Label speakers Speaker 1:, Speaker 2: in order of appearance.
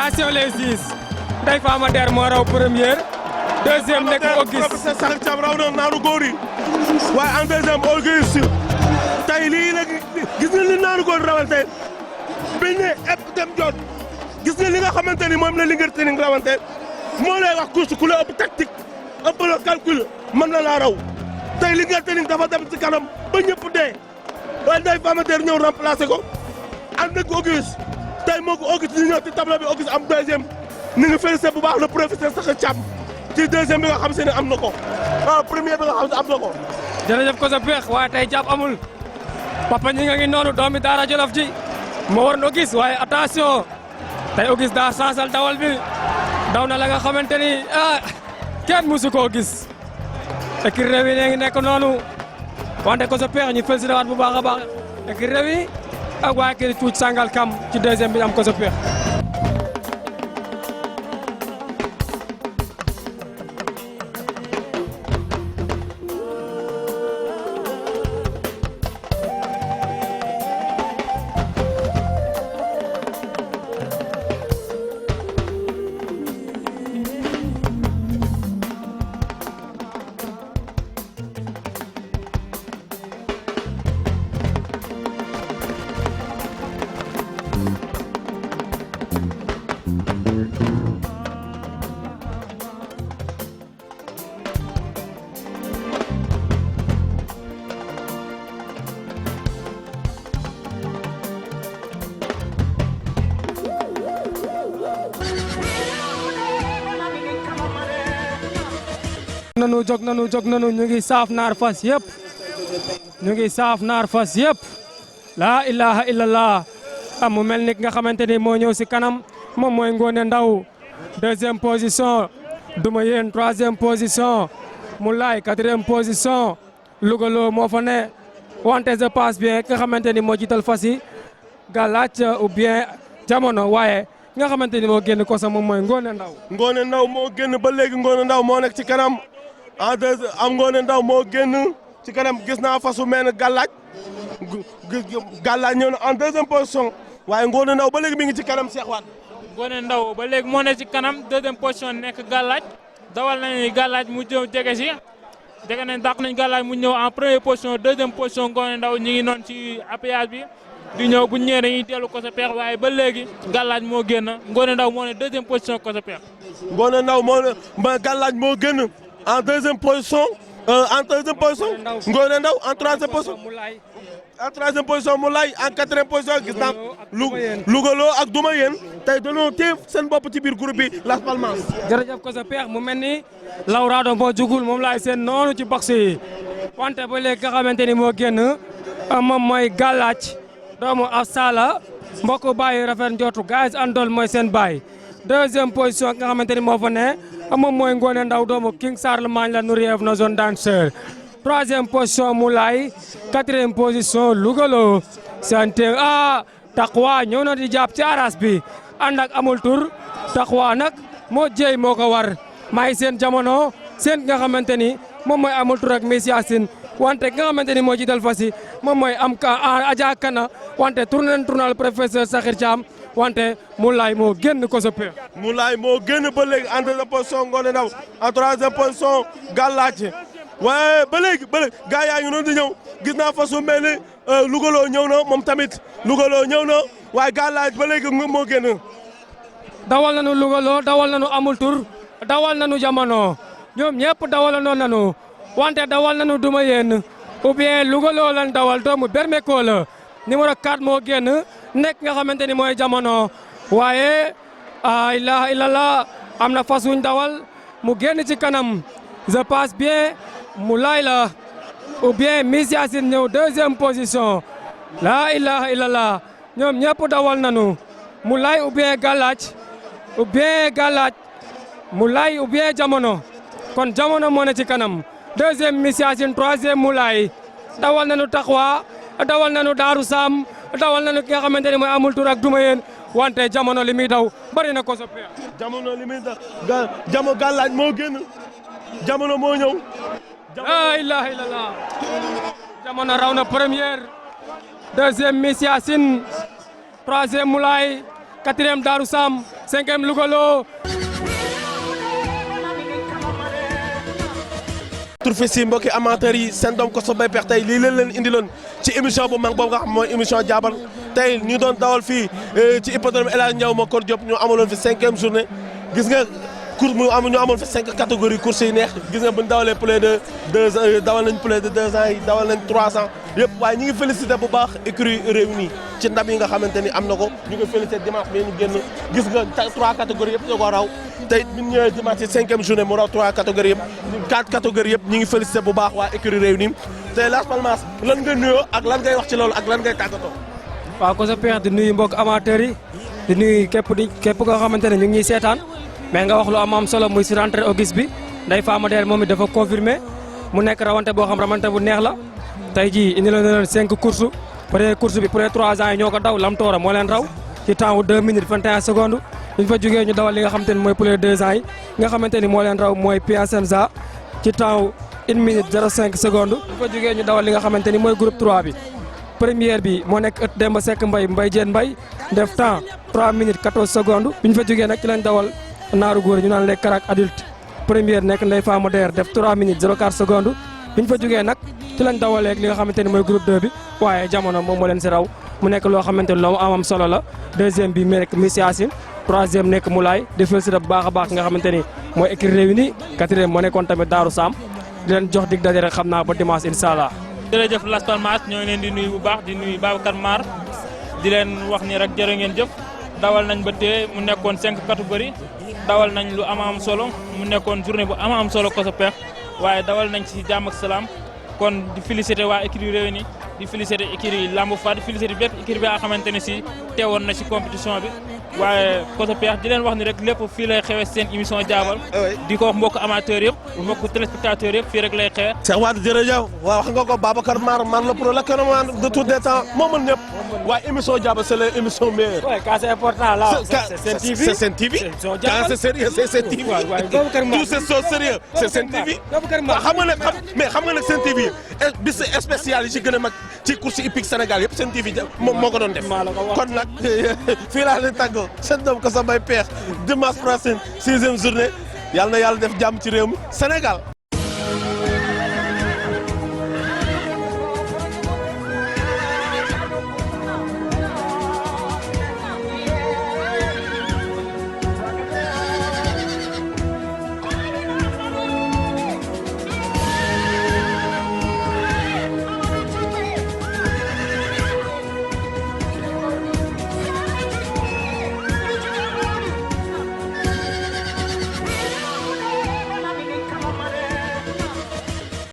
Speaker 1: attention les 10 Ndeye Fama Der moo raw première deuxième nekk Auguste
Speaker 2: professeur Sakhir Thiam raw na naanu góor yi waaye en deuxième Auguste tey lii nag gis nga li naanu góor rawante biñ ne ëpp dem jot gis nga li nga xamante ni moom la Linguère Tening rawante moo lay wax course ku la ëpp tactique ëpp la calcul mën na laa raw tey Linguère Tening dafa dem ci kanam ba ñëpp dee waaye Ndeye Fama Der ñëw remplacé ko ànd ak Auguste tey moo ko Auguste ñu ñëw ci tableau bi Auguste am deuxième ni ngi félicité bu baax le professeur Sakhir Thiam ci deuxième bi nga xam se ne am na ko premier bi nga xam se am na ko.
Speaker 1: jërëjëf ko sa peex waaye tey jàpp amul papa ñi nga ngi noonu doomi Daara Jolof ji moo waroon Auguste waaye attention tey Auguste daa sansal dawal bi daw na la nga xamante ni kenn musu koo gis écurie Rewmi ne ngi nekk noonu wante ko sa peex ñu félicité waat bu baax a baax écurie Rewmi ak waa écurie Tuuti Sangalkam ci deuxième bi am ko sa peex. jóg nanu ñu ngi saaf naar fas yëpp laa ilaha illallah mu mel ni nga xamante ni moo ñëw si kanam moom mooy Ngoné Ndaw deuxième position Duma Yéen troisième position Moulay quatrième position Louga Lo moo fa ne wante je passe bien ki nga xamante ni moo jiital fas yi Galaaj ou bien Jamono waaye nga xamante ni moo génn ko sa moom mooy Ngoné Ndaw.
Speaker 2: Ngoné Ndaw moo génn ba léegi Ngoné Ndaw moo nekk ci kanam am Ngoné Ndaw moo génn ci kanam gis naa fasu mel ne Galaaj ñëw na en deuxième position waaye Ngoné Ndaw ba léegi mi ngi ci kanam Cheikh Wade.
Speaker 3: Ngoné Ndaw ba léegi moo ne ci kanam deuxième position nekk Galaaj dawal nañu Galaaj mu ñëw jege si jege nañ dàq nañ Galaaj mu ñëw en première position deuxième position Ngoné Ndaw ñu ngi noonu ci appuyage bi di ñëw bu ñu ñëwee dañuy dellu ko sa peex waaye ba léegi Galaaj moo génn Ngoné Ndaw moo ne deuxième position ko sa peex.
Speaker 2: Ngoné Ndaw moo ne Galaaj moo génn en deuxième position Ngoné Ndaw en troisième position. En troisième position Moulay en quatrième position gis naa Louga Lo ak Duma Yéen tey dañoo téye seen bopp ci biir groupe bi Las Palmas.
Speaker 1: jërëjëf ko sa peex mu mel ni Lawrado moo jugul moom laay seen noonu ci box yi wante ba léegi nga xamante ni moo génn moom mooy Galaaj doomu Afsala mbokk bàyyi rafet njortu gaz andol mooy seen baay deuxième position nga xamante ni moo fa ne moom mooy Ngoné Ndaw doomu King Charlemagne la Nouriev na zone danseur troisième position Moulay quatrième position Louga Lo sante Taqwa ñëw na di jàpp ci aras bi ànd ak amul tur Taqwa nag moo jéey moo ko war may seen jamono seen nga xamante ni moom mooy amul tur ak Miss Yacine wante nga xamante ni moo jiital fas yi moom mooy am Adja Kana wante tournal professeur Sakhir Thiam wante Moulay moo génn ko sa peex.
Speaker 2: Moulay moo génn ba léegi en deuxième position Ngoné Ndaw en troisième position Galaaj waaye ba léegi gaa yaa ngi noonu di ñëw gis naa fasu mel ni Louga Lo ñëw na moom tamit Louga Lo ñëw na waaye Galaaj ba léegi moo génn.
Speaker 1: dawal nañu Louga Lo dawal nañu amul tur dawal nañu jamono ñoom ñëpp dawal nañu wante dawal nañu Duma Yéen ou bien Louga Lo lan dawal doomu Bermeko la numéro 4 moo génn nekk nga xamante ni mooy jamono waaye ilaha illallah am na fas wuñ dawal mu génn ci kanam je passe bien Moulay la ou bien Miss Yacine ñëw deuxième position la ilaha illallah ñoom ñëpp dawal nañu Moulay ou bien Galaaj Moulay ou bien jamono kon jamono moo ne ci kanam deuxième Miss Yacine troisième Moulay dawal nañu Taqwa dawal nañu Daaru Sam dawal nañu ki nga xamante ne mooy amul tur ak Duma Yéen wante jamono li muy daw bari na ko soppeeku.
Speaker 2: jamono li muy daw Galaaj moo génn jamono moo ñëw.
Speaker 1: la ilaha illallah jamono raw na première deuxième Miss Yacine troisième Moulay 4e Darou Sam 5e Louga Lo.
Speaker 2: turfe si mbokki amateurs yi seen doom Koso Bay Pex tey lii leen indiloon ci émission bu mag boobu nga xam mooy émission jaabal tey ñu doon dawal fii ci hippodrome El Hadj Ndiaw Makor Diop ñu amaloon fi 5e journée gis nga course ñu amoon fi 5 catégories courses yi neex gis nga bu ñu dawalee plus de 2 ans dawal nañ plus de 2 ans yi dawal nañ 3 ans yëpp waaye ñu ngi félicité bu baax écurie Rewmi ci ndam yi nga xamante ni am na ko ñu ngi félicité dimanche bi ñu génn gis nga 3 catégories yëpp da ko raw tey bi ñu ñëwee dimanche ci 5e journée mu raw 3 catégories yëpp 4 catégories yëpp ñu ngi félicité bu baax waa écurie Rewmi tey Las Palmas lan nga nuyoo ak lan ngay wax ci loolu ak lan ngay tàggatoo.
Speaker 1: waaw Koso Pex di nuyu mbokk amateurs yi di nuyu képp koo xamante ne ñu ngi ñuy seetaan mais nga wax lu am solo muy si rentrée Auguste bi Ndeye Fama Der moom it dafa confirmé mu nekk rawante boo xam rawante bu neex la tey jii indi la leen 5 courses première course bi pour les 3 ans yi ñoo ko daw Lam Toora moo leen raw ci temps wu 2 minutes 21 secondes bu ñu fa jógee ñu dawal li nga xamante ni mooy pour les 2 ans yi nga xamante ni moo leen raw mooy Piacenza ci temps wu 1 minute 05 secondes bu ñu fa jógee ñu dawal li nga xamante ni mooy groupe 3 bi première bi moo nekk ëtt Demba Seck Mbaye Diène Mbaye def temps 3 minutes 14 secondes bu ñu fa jógee nag ci lañ dawal naaru góor ñu naan les karak adulte première nekk Ndeye Fama Der def 3 minutes 04 secondes bi ñu fa jógee nag ci lañ dawalee li nga xamante ni mooy groupe 2 bi waaye jamono moom moo leen si raw mu nekk loo xamante ni loo am solo la deuxième bi nekk Miss Yacine troisième nekk Moulay di félicité bu baax a baax nga xamante ni mooy écurie Rewmi quatrième moo nekkoon tamit Darou Sam di leen jox dig daje rek xam naa ba dimanche incha allah.
Speaker 3: jërëjëf Las Palmas ñoo ngi leen di nuyu bu baax di nuyu Babacar Mar di leen wax ni rek jërë ngeen jëf dawal nañ ba tey mu nekkoon 5 catégories dawal nañ lu am solo mu nekkoon journée bu am solo Koso Pex waaye dawal nañ ci jàmm ak salaam kon di félicité waa écurie Rewmi di félicité écurie Lamb Fa di félicité bépp écurie bi nga xamante ne si teewoon na ci compétition bi waaye Koso Pex di leen wax ni rek lépp fii lay xewee seen émission jaabal di ko wax mbokk amateurs yëpp mbokk téléspectateurs yëpp fii rek lay xewee.
Speaker 2: Cheikh Wade jërëjëf waaw wax nga ko Babacar Mar man la pour le caméraman de tous les temps moo mën ñëpp waaye émission jaabal c'est l'émission meilleure.
Speaker 1: Ouais, quand c'est important là,
Speaker 2: c'est Sen TV. Quand c'est sérieux, c'est Sen TV. Tout c'est so sérieux, c'est Sen TV. xam nga nag xam nga nag Sen TV bis spécial yi ci gën a mag ci course hippique Sénégal yëpp Sen TV moo ko doon def. kon nag fii laa leen tàggoo seen doom Koso Bay Pex dimanche prochain 6e journée yàlla na yàlla def jàmm ci réew mi Sénégal.